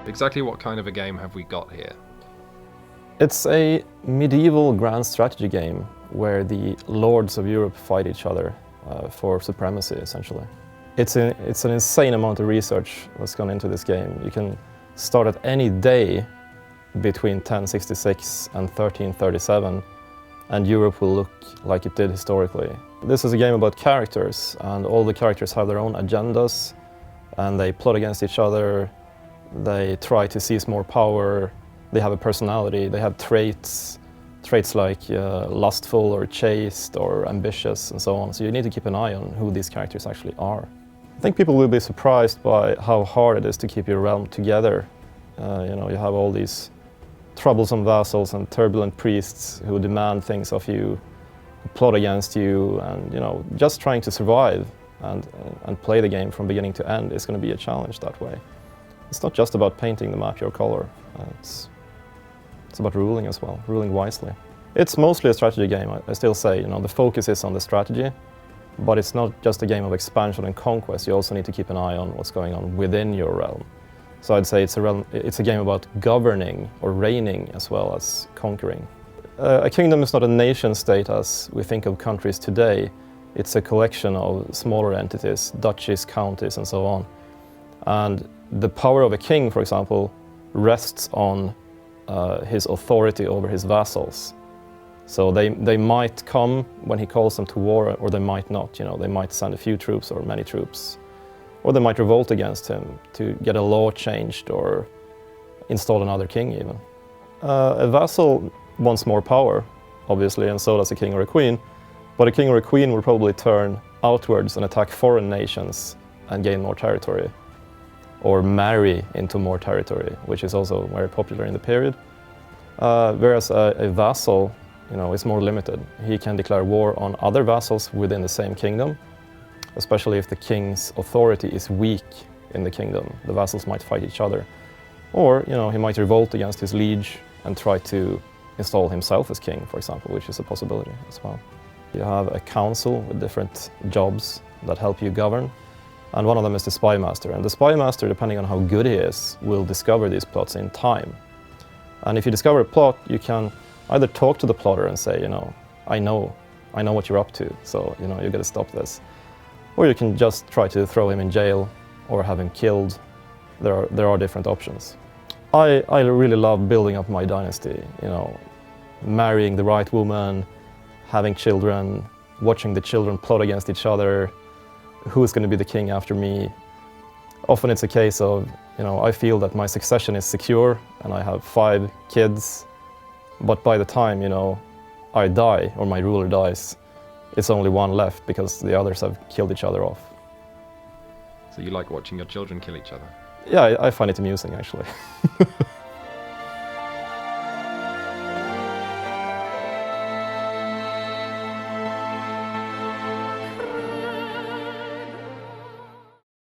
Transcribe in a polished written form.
Exactly what kind of a game have we got here? It's a medieval grand strategy game where the lords of Europe fight each other for supremacy, essentially. It's an insane amount of research that's gone into this game. You can start at any day between 1066 and 1337, and Europe will look like it did historically. This is a game about characters, and all the characters have their own agendas, and they plot against each other, they try to seize more power, they have a personality, they have traits like lustful or chaste or ambitious and so on. So you need to keep an eye on who these characters actually are. I think people will be surprised by how hard it is to keep your realm together. You have all these troublesome vassals and turbulent priests who demand things of you, who plot against you, and just trying to survive and play the game from beginning to end is going to be a challenge that way. It's not just about painting the map your color. It's about ruling as well, ruling wisely. It's mostly a strategy game, I still say. The focus is on the strategy, but it's not just a game of expansion and conquest. You also need to keep an eye on what's going on within your realm. So I'd say it's a game about governing or reigning as well as conquering. A kingdom is not a nation state as we think of countries today. It's a collection of smaller entities, duchies, counties, and so on. And the power of a king, for example, rests on his authority over his vassals. So they might come when he calls them to war, or they might not. They might send a few troops or many troops. Or they might revolt against him to get a law changed or install another king even. A vassal wants more power, obviously, and so does a king or a queen. But a king or a queen will probably turn outwards and attack foreign nations and gain more territory, or marry into more territory, which is also very popular in the period. Whereas a vassal, is more limited. He can declare war on other vassals within the same kingdom, especially if the king's authority is weak in the kingdom. The vassals might fight each other. Or, he might revolt against his liege and try to install himself as king, for example, which is a possibility as well. You have a council with different jobs that help you govern. And one of them is the spy master. And the spy master, depending on how good he is, will discover these plots in time. And if you discover a plot, you can either talk to the plotter and say, I know what you're up to, so you got to stop this. Or you can just try to throw him in jail or have him killed. There are different options. I really love building up my dynasty, marrying the right woman, having children, watching the children plot against each other, who is going to be the king after me. Often it's a case of, I feel that my succession is secure and I have 5 kids, but by the time, I die or my ruler dies, it's only 1 left because the others have killed each other off. So you like watching your children kill each other? Yeah, I find it amusing, actually.